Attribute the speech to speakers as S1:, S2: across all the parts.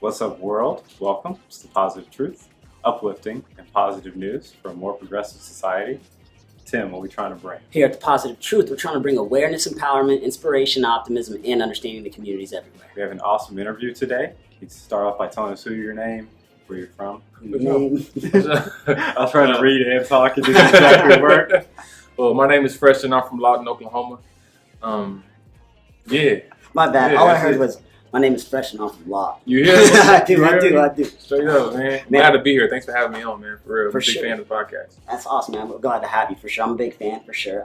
S1: What's up, world? Welcome to The Positive Truth, uplifting and positive news for a more progressive society. Tim, what are we trying to bring?
S2: Here at The Positive Truth, we're trying to bring awareness, empowerment, inspiration, optimism, and understanding to communities everywhere.
S1: We have an awesome interview today. You can start off by telling us who your name, where you're from.
S2: Your name.
S1: I'll try to read and talk. It didn't exactly work.
S3: Well, my name is Fresh and I'm from Lawton, Oklahoma. Yeah.
S2: My bad.
S3: Yeah,
S2: All I heard was, my name is Fresh and I'm from Lawton.
S3: You hear me?
S2: I do.
S3: Straight up, man. Glad to be here. Thanks for having me on, man. For real.
S2: For
S3: I'm a big
S2: sure.
S3: fan of the podcast.
S2: That's awesome, man. We're glad to have you, for sure. I'm a big fan, for sure.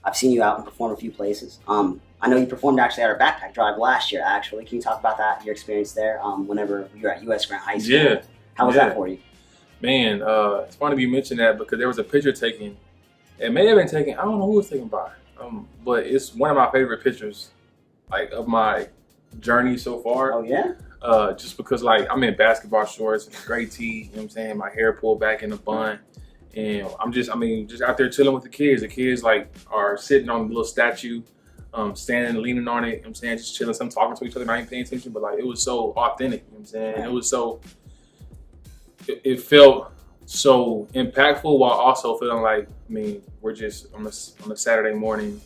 S2: I've seen you out and perform a few places. I know you performed actually at our backpack drive last year, actually. Can you talk about that, your experience there, whenever you were at U.S. Grant High School?
S3: Yeah.
S2: How was that for you?
S3: Man, it's funny you mentioned that because there was a picture taken. It may have been taken, I don't know who it was taken by, but it's one of my favorite pictures, like, of my journey so far.
S2: Oh, yeah?
S3: Just because, like, I'm in basketball shorts and a gray tee, you know what I'm saying? My hair pulled back in a bun. And I'm just out there chilling with the kids. The kids, like, are sitting on a little statue, standing, leaning on it, you know what I'm saying? Just chilling, some talking to each other, not even paying attention, but, like, it was so authentic, you know what I'm saying?
S2: Right.
S3: It was so, it felt so impactful while also feeling like, we're just on a Saturday morning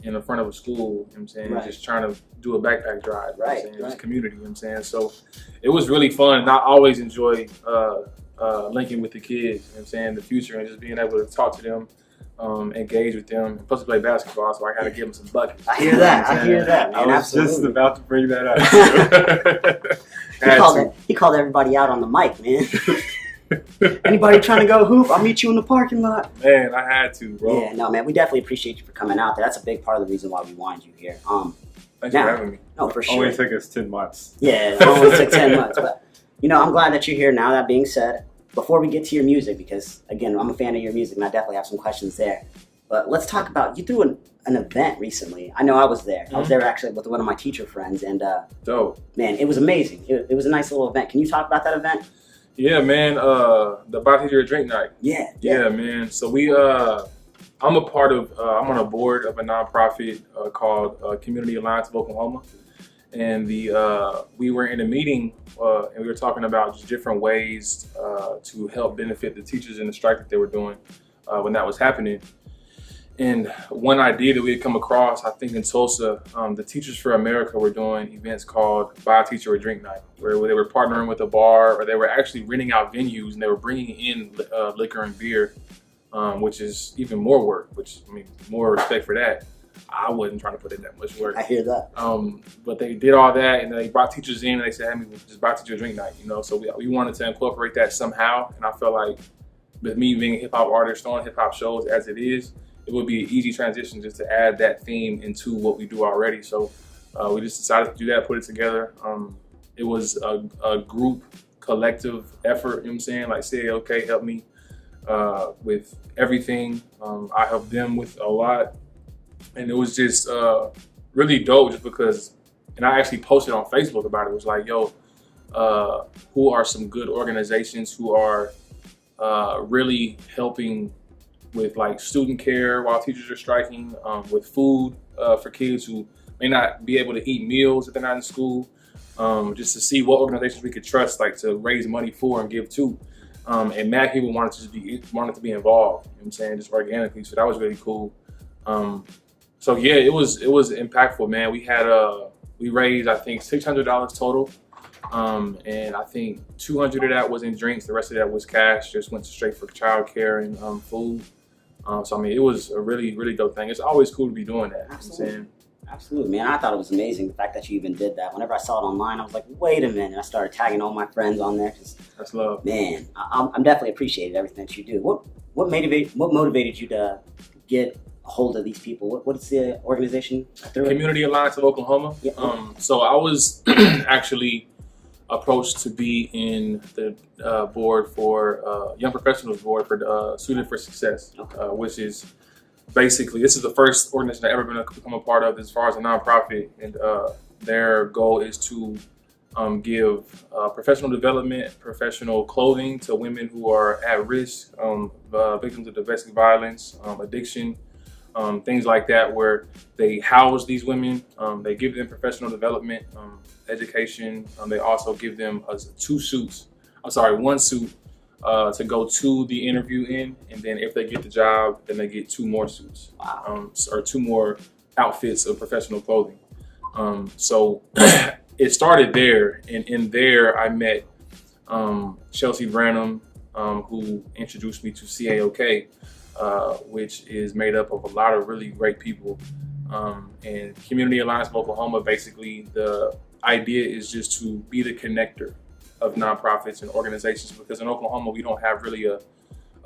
S3: in the front of a school, you know what I'm saying?
S2: Right.
S3: Just trying to do a backpack drive, you know what I'm
S2: Right,
S3: saying?
S2: right.
S3: Just community, you know what I'm saying? So it was really fun, and I always enjoy linking with the kids, you know what I'm saying, in the future, and just being able to talk to them, engage with them, and plus play basketball, so I gotta give them some buckets.
S2: I hear that. I hear that,
S1: I
S2: man.
S1: was just
S2: Absolutely.
S1: about to bring that up.
S2: He called everybody out on the mic, man. Anybody trying to go hoop? I'll meet you in the parking lot.
S3: Man, I had to, bro.
S2: Yeah, no, man, we definitely appreciate you for coming out there. That's a big part of the reason why we wanted you here.
S3: Thanks
S2: now-
S3: for having me.
S2: No, for sure.
S1: Only took us 10 months.
S2: Yeah, it only took 10 months. But, I'm glad that you're here now. That being said, before we get to your music, because, again, I'm a fan of your music, and I definitely have some questions there. But let's talk about, you threw an event recently. I know I was there. I was there actually with one of my teacher friends, and,
S3: Dope.
S2: man, it was amazing. It was a nice little event. Can you talk about that event?
S3: Yeah, man, the Buy Teacher a Drink Night.
S2: Yeah.
S3: Yeah, man. So I'm a part of, I'm on a board of a nonprofit called Community Alliance of Oklahoma. And we were in a meeting and we were talking about just different ways to help benefit the teachers in the strike that they were doing when that was happening. And one idea that we had come across, I think in Tulsa, the Teachers for America were doing events called Buy a Teacher a Drink Night, where they were partnering with a bar, or they were actually renting out venues and they were bringing in liquor and beer, which is even more work, more respect for that. I wasn't trying to put in that much work.
S2: I hear that.
S3: But they did all that, and they brought teachers in and they said, hey, we'll just buy a teacher a drink night, So we wanted to incorporate that somehow. And I felt like with me being a hip hop artist on hip hop shows as it is, it would be an easy transition just to add that theme into what we do already. So we just decided to do that, put it together. It was a group collective effort, you know what I'm saying? Like, say, okay, help me with everything. I helped them with a lot. And it was just really dope just because, and I actually posted on Facebook about it. It was like, yo, who are some good organizations who are really helping with like student care while teachers are striking, with food for kids who may not be able to eat meals if they're not in school, just to see what organizations we could trust, like to raise money for and give to. And mad people wanted to be involved, you know what I'm saying, just organically. So that was really cool. So yeah, it was impactful, man. We raised, I think, $600 total. And I think 200 of that was in drinks. The rest of that was cash, just went straight for childcare and food. So it was a really, really dope thing. It's always cool to be doing that.
S2: Absolutely.
S3: You know what I'm saying?
S2: Absolutely, man. I thought it was amazing, the fact that you even did that. Whenever I saw it online, I was like, wait a minute. I started tagging all my friends on there.
S3: That's love.
S2: Man, I'm definitely appreciated everything that you do. What motivated you to get a hold of these people? What is the organization?
S3: Community Alliance of Oklahoma.
S2: Yeah.
S3: So I was actually approached to be in the board for Young Professionals Board for Student for Success,
S2: Okay.
S3: which is basically, this is the first organization I've ever become a part of as far as a nonprofit, and their goal is to give professional development, professional clothing to women who are at risk, victims of domestic violence, addiction, things like that, where they house these women, they give them professional development, education. They also give them one suit to go to the interview in, and then if they get the job, then they get 2 more suits, or 2 more outfits of professional clothing. So it started there, and in there I met Chelsea Branham, who introduced me to CAOK, which is made up of a lot of really great people. And Community Alliance of Oklahoma, basically the idea is just to be the connector of nonprofits and organizations, because in Oklahoma we don't have really a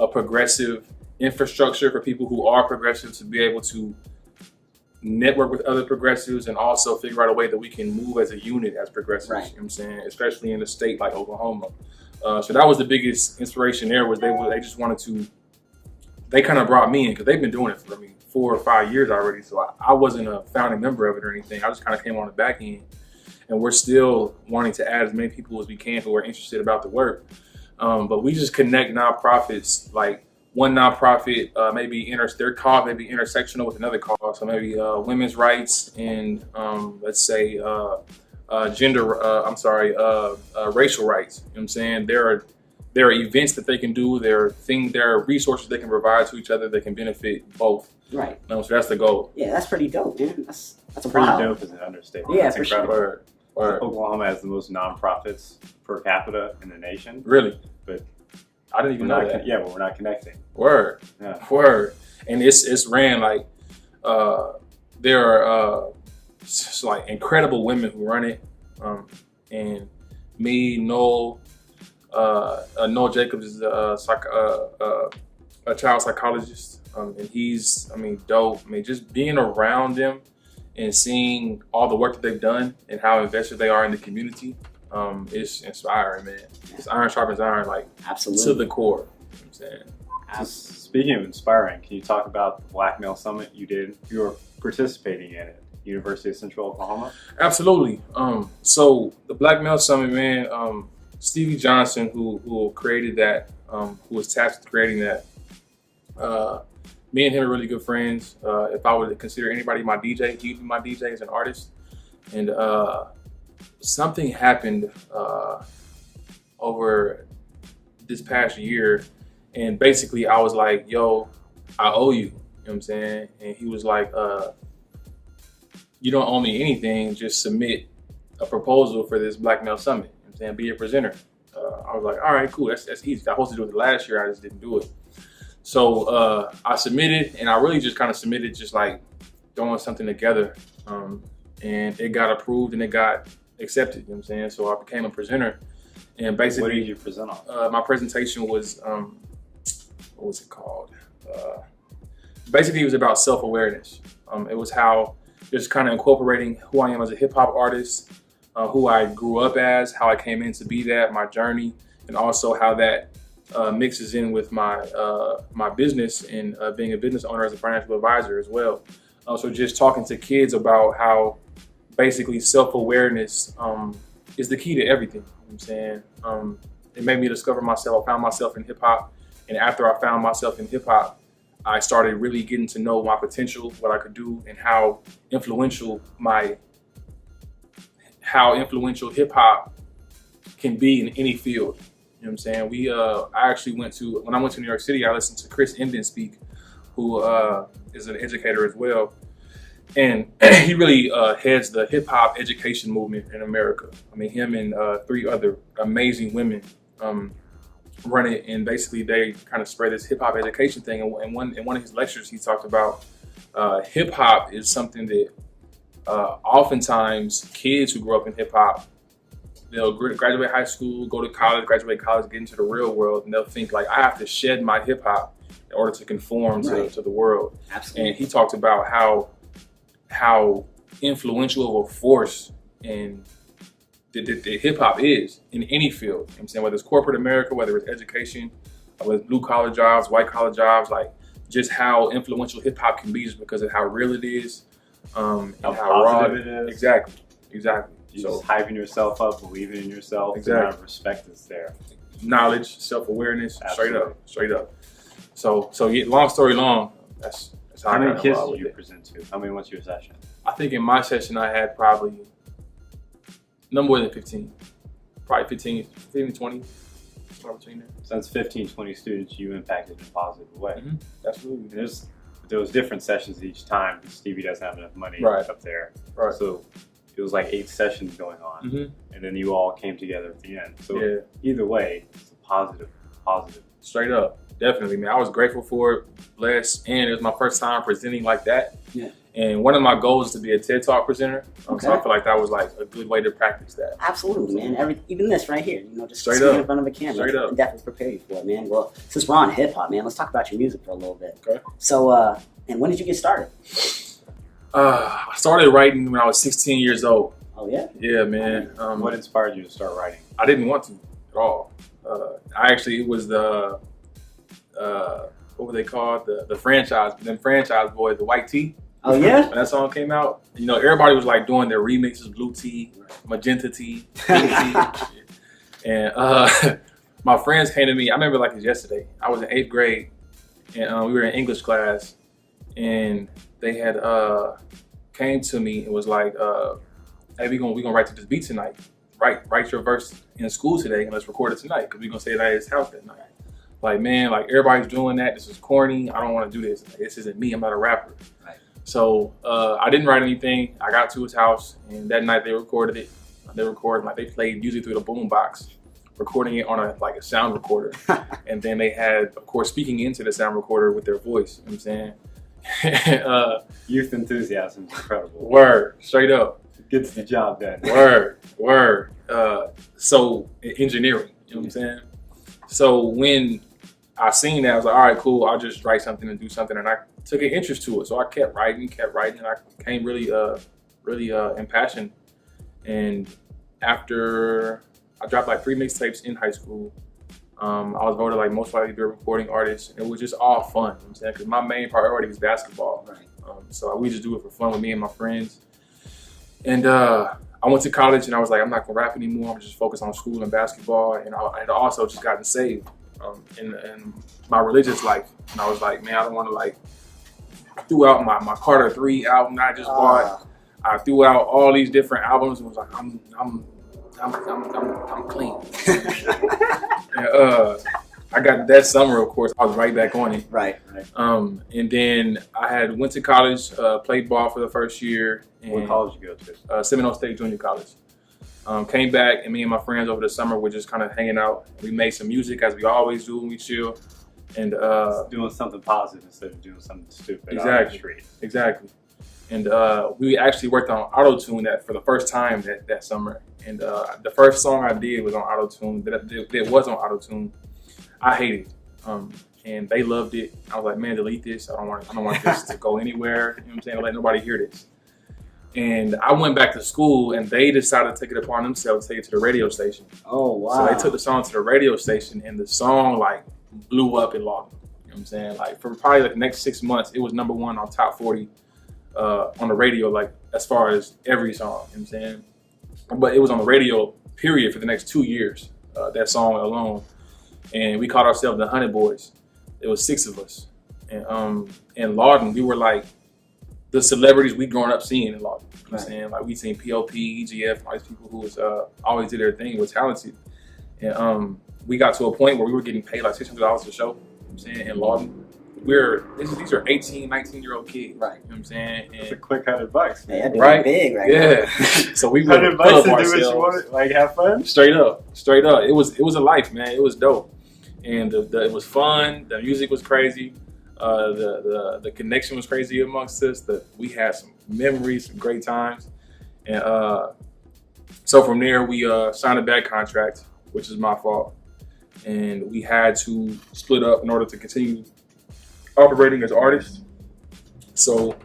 S3: progressive infrastructure for people who are progressive to be able to network with other progressives and also figure out a way that we can move as a unit as progressives.
S2: Right.
S3: You know what I'm saying? Especially in a state like Oklahoma. So that was the biggest inspiration there, was they just wanted to, they kind of brought me in, because they've been doing it for 4 or 5 years already. So I wasn't a founding member of it or anything. I just kind of came on the back end, and we're still wanting to add as many people as we can who are interested about the work. But we just connect nonprofits, like one nonprofit their cause may be intersectional with another cause. So maybe women's rights and let's say racial rights. You know what I'm saying? There are events that they can do. There are resources they can provide to each other that can benefit both.
S2: Right.
S3: So that's the goal.
S2: Yeah, that's pretty dope, man. That's
S1: Pretty
S2: wild.
S1: dope is an understatement.
S2: Yeah,
S1: That's
S2: for
S1: incredible.
S2: sure.
S1: Oklahoma has the most nonprofits per capita in the nation.
S3: Really?
S1: But
S3: I didn't even know that.
S1: Yeah, but we're not connecting.
S3: Word.
S1: Yeah.
S3: Word. And it's ran like there are just like incredible women who run it. And me, Noel Jacobs is a child psychologist. And he's, dope. Just being around them and seeing all the work that they've done and how invested they are in the community, it's inspiring, man. It's iron sharpens iron, like
S2: Absolutely.
S3: to the core. You know what I'm saying?
S1: So speaking of inspiring, can you talk about the Black Male Summit you did? You were participating in it, University of Central Oklahoma.
S3: Absolutely. So the Black Male Summit, man, Stevie Johnson, who created that, who was tasked with creating that, me and him are really good friends. If I were to consider anybody my DJ, he'd be my DJ as an artist. And something happened over this past year. And basically I was like, yo, I owe you. You know what I'm saying? And he was like, you don't owe me anything, just submit a proposal for this Black Male Summit. You know what I'm saying? Be a presenter. I was like, all right, cool, that's easy. I was supposed to do it last year, I just didn't do it. So I submitted, and I really just kind of submitted just like throwing something together. And it got approved and it got accepted, you know what I'm saying? So I became a presenter. And basically,
S1: What did you present on?
S3: my presentation was, what was it called? Basically, it was about self-awareness. It was how just kind of incorporating who I am as a hip hop artist, who I grew up as, how I came in to be that, my journey, and also how that mixes in with my my business and being a business owner as a financial advisor as well. So just talking to kids about how basically self-awareness is the key to everything. You know what I'm saying? It made me discover myself. I found myself in hip hop, and after I found myself in hip hop, I started really getting to know my potential, what I could do, and how influential hip hop can be in any field. You know what I'm saying? I actually when I went to New York City, I listened to Chris Emdin speak, who is an educator as well. And he really heads the hip hop education movement in America. Him and 3 other amazing women run it, and basically they kind of spread this hip hop education thing. And in one of his lectures, he talked about hip hop is something that oftentimes kids who grow up in hip hop, they'll graduate high school, go to college, graduate college, get into the real world, and they'll think like, I have to shed my hip hop in order to conform to the world.
S2: Absolutely.
S3: And he talked about how influential of a force in the hip hop is in any field. You know what I'm saying? Whether it's corporate America, whether it's education, whether it's blue collar jobs, white collar jobs, like just how influential hip hop can be just because of how real it is, and how raw
S1: it is.
S3: Exactly.
S1: You
S3: So
S1: just hyping yourself up, believing in yourself,
S3: Exactly.
S1: the amount of respect is there.
S3: knowledge, self-awareness,
S1: Absolutely.
S3: straight up. So yeah, long story long, that's So
S1: How
S3: I
S1: many
S3: got
S1: kids
S3: involved
S1: did you
S3: with it.
S1: present to? How many went to your session?
S3: I think in my session I had probably no more than 15. Probably 15 to 20. Somewhere between there.
S1: So that's 15, 20 students you impacted in a positive way.
S3: Absolutely.
S1: And there was different sessions each time because Stevie doesn't have enough money
S3: Right.
S1: up there.
S3: Right.
S1: So it was like 8 sessions going on. And then you all came together at the end. So
S3: Yeah.
S1: either way, it's a positive.
S3: Straight up. Definitely, man. I was grateful for it, blessed, and it was my first time presenting like that.
S2: Yeah.
S3: And one of my goals is to be a TED Talk presenter.
S2: Okay.
S3: So I feel like that was like a good way to practice that.
S2: Absolutely, man. Even this right here, just
S3: Straight
S2: speaking
S3: up.
S2: in front of a camera,
S3: Straight up.
S2: can definitely prepare you for it, man. Well, since we're on hip hop, man, let's talk about your music for a little bit.
S3: Okay.
S2: So, and when did you get started?
S3: I started writing when I was 16 years old.
S2: Oh yeah.
S3: Yeah, man.
S1: What inspired you to start writing?
S3: I didn't want to at all. It was the what were they called? The franchise, them franchise boys, the White Tee.
S2: Oh yeah.
S3: When that song came out, everybody was like doing their remixes, blue tea, magenta tea, pink tea. And my friends came to me. I remember like it was yesterday. I was in 8th grade, and we were in English class, and they had came to me and was like, "Hey, we gonna write to this beat tonight. Write your verse in school today, and let's record it tonight because we're gonna say it at his house that night." Like, man, like everybody's doing that. This is corny. I don't want to do this. Like, this isn't me. I'm not a rapper.
S2: Right.
S3: So I didn't write anything. I got to his house, and that night they recorded it. They played music through the boombox, recording it on a sound recorder, and then they had, of course, speaking into the sound recorder with their voice. You know what I'm saying?
S1: Youth enthusiasm is incredible.
S3: Word, straight up.
S1: Gets the job done.
S3: Word. So engineering. You know what I'm saying? So when I seen that, I was like, all right, cool. I'll just write something and do something, and I took an interest to it. So I kept writing, and I became really impassioned. And after I dropped like 3 mixtapes in high school, I was voted like most likely to be a recording artist. It was just all fun. You know what I'm saying? Because my main priority was basketball.
S2: Right.
S3: So we just do it for fun with me and my friends. And I went to college, and I was like, I'm not gonna rap anymore. I'm just focused on school and basketball. And I had also just gotten saved in my religious life. And I was like, man, I don't want to like threw out my Carter 3 album that I just bought. I threw out all these different albums and was like, I'm clean. And, I got that summer, of course, I was right back on it.
S2: Right.
S3: And then I went to college, played ball for the first year. And,
S1: What college did you go to?
S3: Seminole State Junior College. Came back, and me and my friends over the summer were just kind of hanging out. We made some music, as we always do when we chill. And
S1: doing something positive instead of doing something stupid.
S3: Exactly. And we actually worked on auto-tune for the first time that summer. And the first song I did was on auto-tune. That was on auto-tune. I hated it. And they loved it. I was like, man, delete this. I don't want this to go anywhere. You know what I'm saying? Don't let nobody hear this. And I went back to school, and they decided to take it upon themselves to take it to the radio station.
S2: Oh, wow.
S3: So they took the song to the radio station, and the song like blew up in Lawton. You know what I'm saying? Like for probably like the next 6 months, it was #1 on top 40 on the radio, like as far as every song. You know what I'm saying? But it was on the radio, period, for the next 2 years, that song alone. And we called ourselves the Honey Boys. It was 6 of us. And in Lawton, we were like the celebrities we'd grown up seeing in Lawton. You know what I'm saying? Like we'd seen PLP, EGF, all these people who was always did their thing, were talented. And we got to a point where we were getting paid like $600 a show. You know what I'm saying? In Lawton. These are 18, 19-year-old kids.
S2: Right.
S3: You know what I'm saying? And,
S1: It's a quick $100.
S2: Yeah,
S3: right?
S2: Big right
S3: yeah. So we would
S1: $100
S3: pull
S1: to
S3: up
S1: do what you
S3: ourselves.
S1: wanted, like have fun.
S3: Straight up. It was a life, man. It was dope, and it was fun. The music was crazy. The connection was crazy amongst us. We had some memories, some great times, and so from there we signed a bad contract, which is my fault, and we had to split up in order to continue operating as artists. So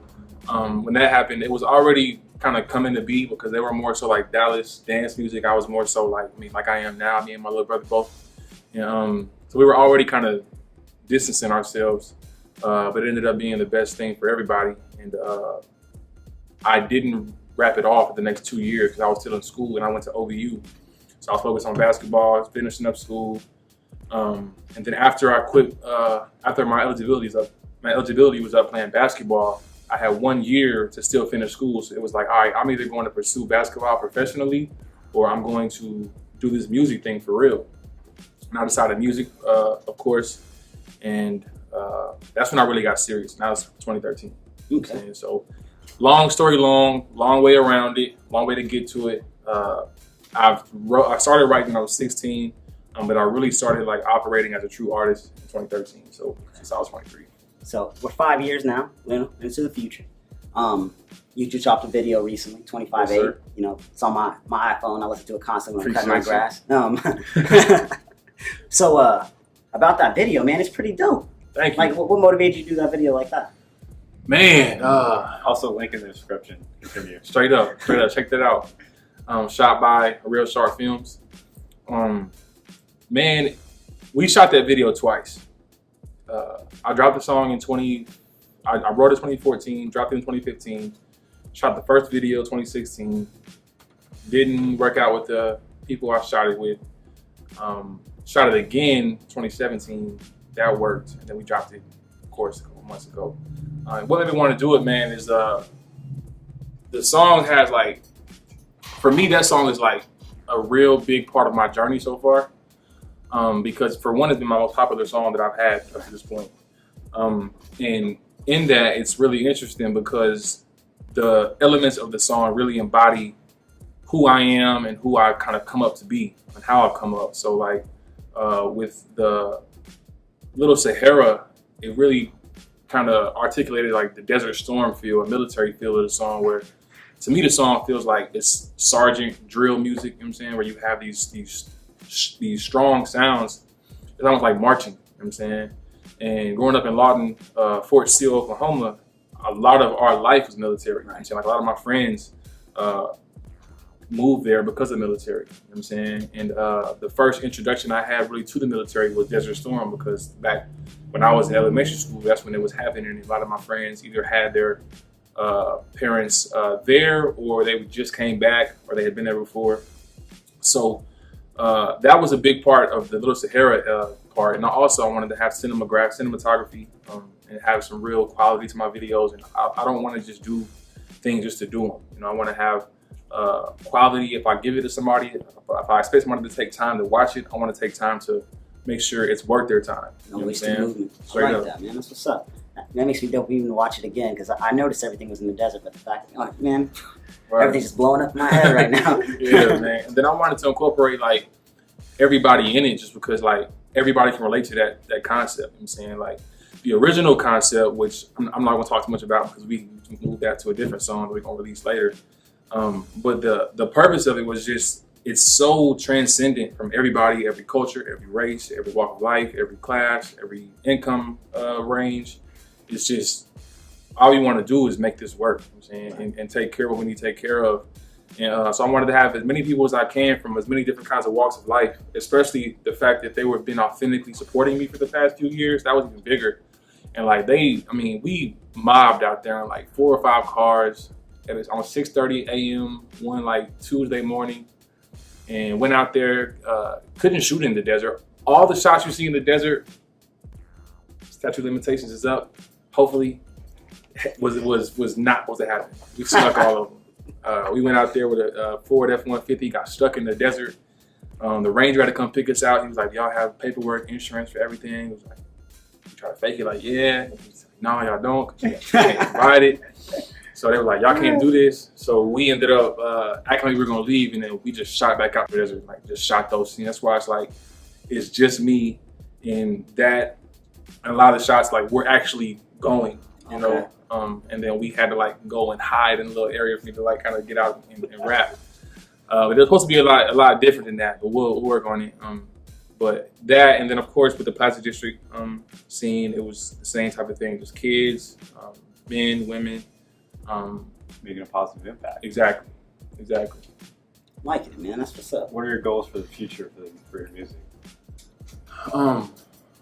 S3: when that happened, it was already kind of coming to be because they were more so like Dallas dance music. I was more so like I am now. Me and my little brother both. And, so we were already kind of distancing ourselves, but it ended up being the best thing for everybody. And I didn't wrap it off for the next 2 years because I was still in school and I went to OVU. So I was focused on basketball, finishing up school. And then after I quit, after my eligibility is up, my eligibility was up playing basketball. I had 1 year to still finish school. So it was like, all right, I'm either going to pursue basketball professionally or I'm going to do this music thing for real. And I decided music, of course. And that's when I really got serious. Now it's 2013.
S2: Okay.
S3: So long story long way around it, long way to get to it. I started writing when I was 16, but I really started like operating as a true artist in 2013. So since I was 23.
S2: So we're 5 years now, you know, into the future. You just dropped a video recently, 25/8.
S3: Yes,
S2: you know, it's on my iPhone. I listen to it constantly when I'm cutting my grass. So about that video, man, it's pretty dope.
S3: Thank you.
S2: Like, what motivated you to do that video like that?
S3: Man,
S1: Also, link in the description. Continue.
S3: straight up, check that out. Shot by Real Sharp Films. Man, we shot that video twice. I dropped the song in I wrote it in 2014, dropped it in 2015, shot the first video 2016, didn't work out with the people I shot it with. Shot it again 2017, that worked, and then we dropped it, of course, a couple months ago. What made me want to do it, man, is the song has like, for me, that song is like a real big part of my journey so far. Because for one, it's been my most popular song that I've had up to this point. And in that, it's really interesting because the elements of the song really embody who I am and who I kind of come up to be and how I've come up. So like with the Little Sahara, it really kind of articulated like the Desert Storm feel, a military feel of the song, where to me the song feels like it's sergeant drill music, you know what I'm saying, where you have these strong sounds. It's almost like marching, you know what I'm saying? And growing up in Lawton, Fort Sill, Oklahoma, a lot of our life was military. You know what I'm saying? Like a lot of my friends moved there because of military, you know what I'm saying? And the first introduction I had really to the military was Desert Storm, because back when I was in elementary school, that's when it was happening. And a lot of my friends either had their parents there, or they just came back, or they had been there before. So that was a big part of the Little Sahara part. And also I wanted to have cinematography, and have some real quality to my videos. And I don't want to just do things just to do them. You know, I want to have quality. If I give it to somebody, if I expect somebody to take time to watch it, I want to take time to make sure it's worth their time.
S2: No wasted movement. I
S3: Straight
S2: like
S3: up.
S2: that, man. That's what's up. That makes me dope even to watch it again, because I noticed everything was in the desert, but the fact, oh, man,
S3: Right.
S2: everything's just blowing up in my head right now.
S3: Yeah, man. And then I wanted to incorporate like everybody in it, just because like everybody can relate to that concept. You know what I'm saying, like the original concept, which I'm not going to talk too much about because we moved that to a different song that we're going to release later. But the purpose of it was just, it's so transcendent from everybody, every culture, every race, every walk of life, every class, every income range. It's just, all we want to do is make this work, you know what I'm saying, and take care of what we need to take care of. And so I wanted to have as many people as I can from as many different kinds of walks of life, especially the fact that they were been authentically supporting me for the past few years. That was even bigger. And like we mobbed out there in like 4 or 5 cars. It was on 6:30 a.m. one like Tuesday morning, and went out there, couldn't shoot in the desert. All the shots you see in the desert, statute of limitations is up, hopefully, was not supposed to happen. We snuck all of them. We went out there with a Ford F-150, got stuck in the desert. The ranger had to come pick us out. He was like, y'all have paperwork, insurance for everything. He was like, we try to fake it like, yeah. And he was like, no, y'all don't, because you can't provide it. So they were like, y'all can't do this. So we ended up acting like we were gonna leave, and then we just shot back out the desert, like just shot those scenes. That's why it's like, it's just me and that, and a lot of the shots, like we're actually going, you know? And then we had to like go and hide in a little area for me to like kind of get out and rap. But there's supposed to be a lot different than that, but we'll work on it. But that, and then of course with the Plastic District scene, it was the same type of thing, just kids, men, women.
S1: Making a positive impact.
S3: Exactly.
S2: Liking it, man. That's what's up.
S1: What are your goals for the future for your music?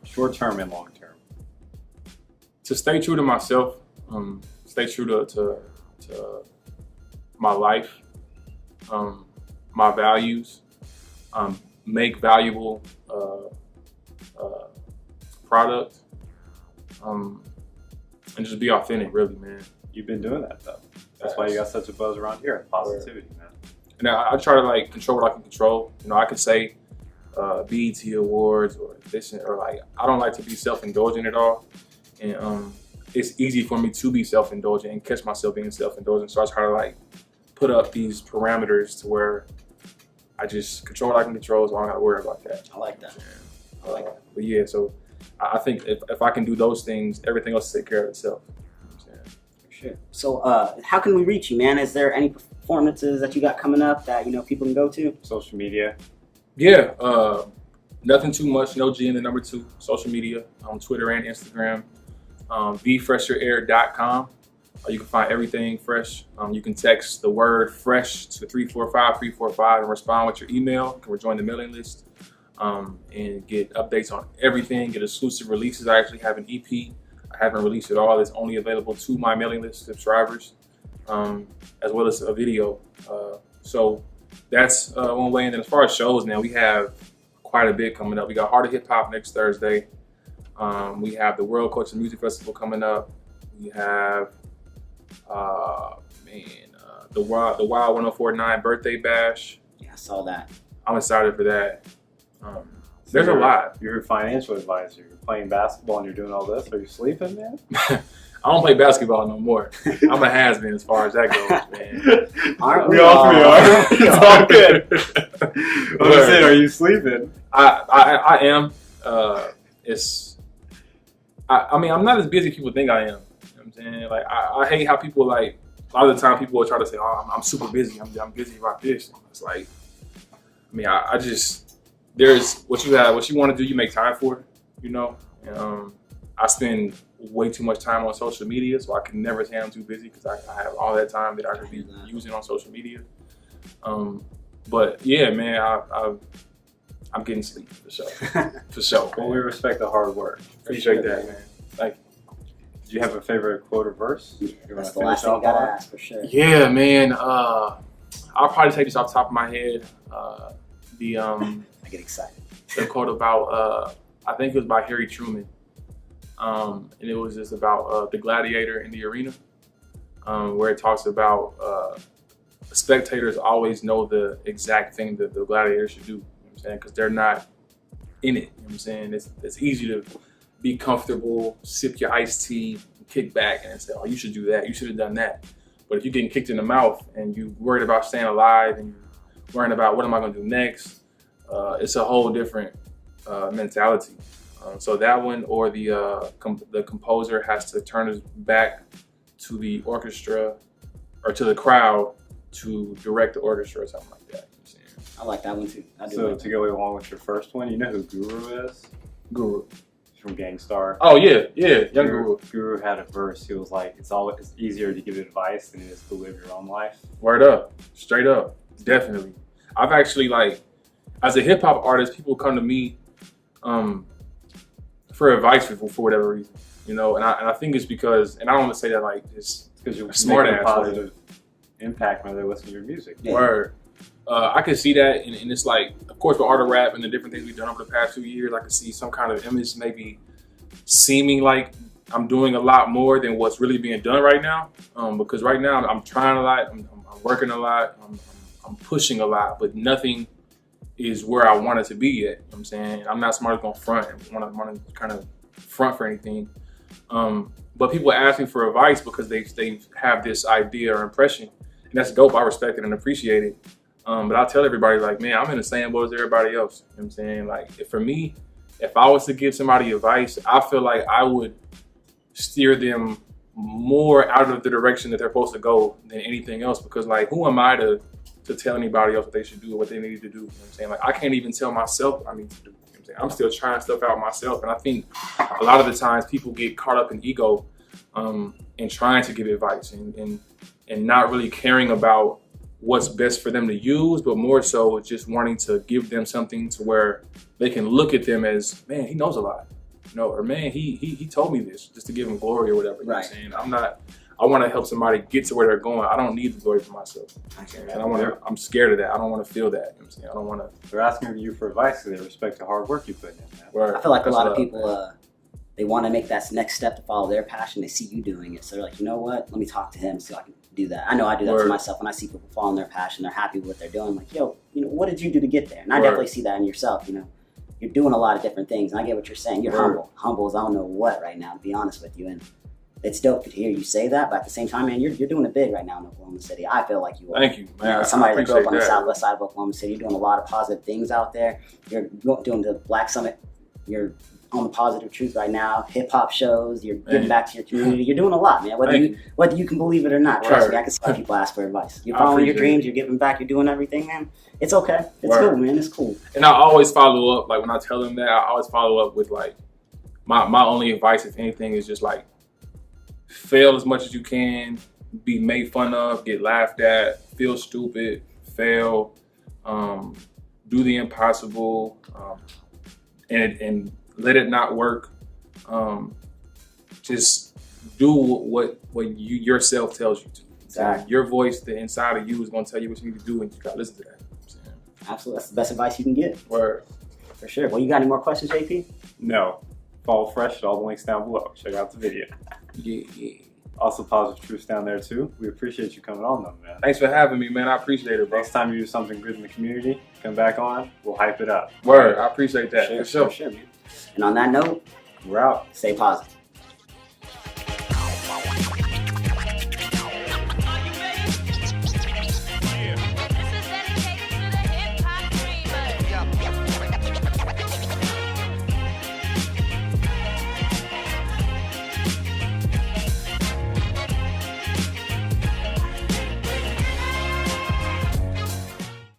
S1: Short term and long term.
S3: To stay true to myself, stay true to my life, my values, make valuable product, and just be authentic, really, man.
S1: You've been doing that though. That's why you got such a buzz around here. Positivity, man.
S3: And I try to like control what I can control. You know, I could say BET Awards or this, or like I don't like to be self-indulgent at all, and it's easy for me to be self-indulgent and catch myself being self-indulgent. So I try to like put up these parameters to where I just control what I can control, so I don't gotta worry about that.
S2: I like that. I like that.
S3: But yeah, so I think if I can do those things, everything else will take care of itself. You know what I'm saying?
S2: For sure. So how can we reach you, man? Is there any performances that you got coming up that people can go to?
S1: Social media.
S3: Yeah, nothing too much. No G in the number 2. Social media on Twitter and Instagram. TheFresherAir.com. You can find everything fresh. You can text the word fresh to 345-345 and respond with your email. You can rejoin the mailing list and get updates on everything, get exclusive releases. I actually have an EP. I haven't released it all. It's only available to my mailing list subscribers, as well as a video. So that's one way. And then as far as shows now, we have quite a bit coming up. We got Heart of Hip Hop next Thursday. We have the World Culture Music Festival coming up. We have the Wild 1049 Birthday Bash.
S2: Yeah, I saw that.
S3: I'm excited for that. There's a lot.
S1: You're a financial advisor. You're playing basketball and you're doing all this. Are you sleeping, man?
S3: I don't play basketball no more. I'm a has-been as far as that goes, man.
S2: Aren't
S1: we all three are. It's all good. I'm just saying, are you sleeping?
S3: I am. I mean, I'm not as busy as people think I am. You know what I'm saying? Like, I hate how people, like, a lot of the time people will try to say, oh, I'm super busy. I'm busy about this. It's like, I mean, I just, there's what you want to do, you make time for it, you know? And, I spend way too much time on social media, so I can never say I'm too busy because I have all that time that I could be using on social media. But yeah, man, I'm getting sleep for sure. For sure.
S1: Well, we respect the hard work.
S3: Appreciate that, man. Thank you.
S1: Do you have a favorite quote or verse?
S2: Yeah, that's the last thing you gotta ask for sure.
S3: Yeah, man. I'll probably take this off the top of my head.
S2: I get excited.
S3: The quote about I think it was by Harry Truman. And it was just about the gladiator in the arena, where it talks about spectators always know the exact thing that the gladiator should do. You know what I'm saying? Because they're not in it. You know what I'm saying? It's easy to be comfortable, sip your iced tea, kick back, and say, "Oh, you should do that. You should have done that." But if you're getting kicked in the mouth and you're worried about staying alive and you're worrying about what am I going to do next, it's a whole different mentality. So that one, or the composer has to turn his back to the orchestra or to the crowd to direct the orchestra or something like that. You know what I'm saying?
S2: I like that one too.
S1: So to go along with your first one, you know who Guru is?
S3: Guru.
S1: He's from Gangstar.
S3: Oh yeah, young Guru.
S1: Guru had a verse. He was like, it's easier to give advice than it is to live your own life.
S3: Word up, straight up, definitely. I've actually, like, as a hip hop artist, people come to me for advice for whatever reason, you know, and I think it's because, and I don't want to say that like just
S1: because you're
S3: smart
S1: making
S3: ass
S1: a positive impact when they listen to your music.
S2: Yeah.
S3: Word. I can see that, and it's like, of course, with art of rap and the different things we've done over the past 2 years, I can see some kind of image maybe seeming like I'm doing a lot more than what's really being done right now. Because right now I'm trying a lot, I'm working a lot, I'm pushing a lot, but nothing is where I want it to be yet. You know what I'm saying? I'm not smart going to front. I want to kind of front for anything. But people ask me for advice because they have this idea or impression. And that's dope. I respect it and appreciate it. But I tell everybody, like, man, I'm in the same boat as everybody else. You know what I'm saying? Like, for me, if I was to give somebody advice, I feel like I would steer them more out of the direction that they're supposed to go than anything else. Because, like, who am I to tell anybody else what they should do or what they need to do? You know what I'm saying? Like, I can't even tell myself what I need to do. You know what I'm saying? I'm still trying stuff out myself. And I think a lot of the times people get caught up in ego and trying to give advice and not really caring about what's best for them to use, but more so just wanting to give them something to where they can look at them as, man, he knows a lot. You know, or man, he told me this just to give him glory or whatever. You know what I'm saying? I want to help somebody get to where they're going. I don't need the glory for myself. And I'm scared of that. I don't want to feel that. You know what I'm saying? I don't want to.
S1: They're asking you for advice because they respect the hard work you put in, man.
S2: I feel like a lot of people they want to make that next step to follow their passion. They see you doing it, so they're like, you know what? Let me talk to him so I can do that. I know I do that
S3: Word.
S2: to myself when I see people following their passion. They're happy with what they're doing. I'm like, yo, you know, what did you do to get there? And I
S3: Word.
S2: definitely see that in yourself. You know, you're doing a lot of different things, and I get what you're saying. You're
S3: Word.
S2: humble as I don't know what right now, to be honest with you. And it's dope to hear you say that, but at the same time, man, you're doing it big right now in Oklahoma City. I feel like you are.
S3: Thank you, man.
S2: You know,
S3: I
S2: somebody that grew up on the
S3: appreciate that.
S2: southwest side of Oklahoma City, you're doing a lot of positive things out there. You're doing the Black Summit. You're on the Positive Truth right now. Hip hop shows. You're giving back to your community. You're doing a lot, man. Whether you can believe it or not, trust me, I can see people ask for advice. You're following your dreams. You're giving back. You're doing everything, man. It's okay. It's cool, man. It's cool.
S3: And I always follow up. Like when I tell them that, I always follow up with like my only advice, if anything, is just like fail as much as you can, be made fun of, get laughed at, feel stupid, fail, do the impossible, and let it not work. Just do what you yourself tells you to.
S2: Exactly.
S3: Your voice, the inside of you, is gonna tell you what you need to do, and you gotta listen to that.
S2: Absolutely. That's the best advice you can get.
S3: Word.
S2: For sure. Well, you got any more questions, JP?
S1: No. Follow Fresh at all the links down below. Check out the video.
S3: Yeah.
S1: Also, Positive Truths down there too. We appreciate you coming on though, man.
S3: Thanks for having me, man. I appreciate it, bro.
S1: Next time you do something good in the community, come back on. We'll hype it up.
S3: Word. I appreciate that. For sure.
S2: For sure, man. And on that note,
S1: We're out.
S2: stay positive.